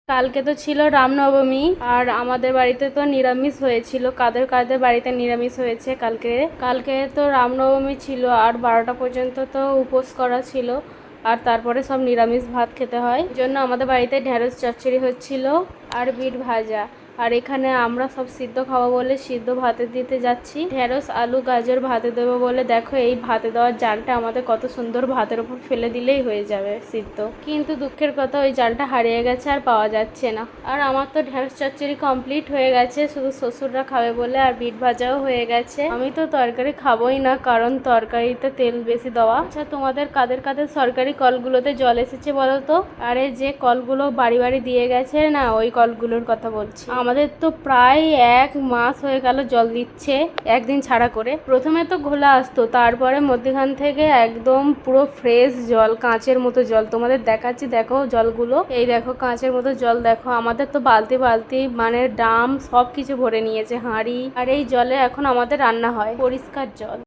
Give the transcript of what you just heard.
কালকে তো ছিল রামনবমী, আর আমাদের বাড়িতে তো নিরামিষ হয়েছিল। কাদের কাদের বাড়িতে নিরামিষ হয়েছে কালকে? কালকে তো রামনবমী ছিল, আর 12টা পর্যন্ত তো উপোস করা ছিল, আর তারপরে সব নিরামিষ ভাত খেতে হয়। এই জন্য আমাদের বাড়িতে ঢেঁড়স চচ্চড়ি হচ্ছিল আর বিট ভাজা। আর এখানে আমরা সব সিদ্ধ খাবো বলে সিদ্ধ ভাতে দিতে যাচ্ছি। ঢেঁড়স আলু গাজর ভাতে দেবো বলে দেখো এই ভাতে দেওয়ার জালটা আমাদের কত সুন্দর ভাতের উপর ফেলে দিলেই হয়ে যাবে সিদ্ধ। কিন্তু দুঃখের কথা ওই জালটা হারিয়ে গেছে, আর পাওয়া যাচ্ছে না। আর আমার তো ঢেঁড়স চচ্চড়ি কমপ্লিট হয়ে গেছে, শুধু শ্বশুররা খাবে বলে, আর বিট ভাজাও হয়ে গেছে। আমি তো তরকারি খাবোই না, কারণ তরকারিতে তেল বেশি দেওয়া। আচ্ছা, তোমাদের কাদের কাদের সরকারি কলগুলোতে জল এসেছে বলো তো? আরে যে কলগুলো বাড়ি বাড়ি দিয়ে গেছে না, ওই কলগুলোর কথা বলছি। আমাদের তো প্রায় 1 মাস হয়ে গেল জল দিচ্ছে একদিন ছাড়া করে। প্রথমে তো ঘোলা আসতো, তারপরে মধ্যখান থেকে একদম পুরো ফ্রেশ জল, কাঁচের মতো জল। তোমাদের দেখাচ্ছি, দেখো জলগুলো, এই দেখো কাঁচের মতো জল। দেখো আমাদের তো বালতি বালতি মানে ড্রাম সব কিছু ভরে নিয়েছে, হাঁড়ি। আর এই জলে এখন আমাদের রান্না হয়, পরিষ্কার জল।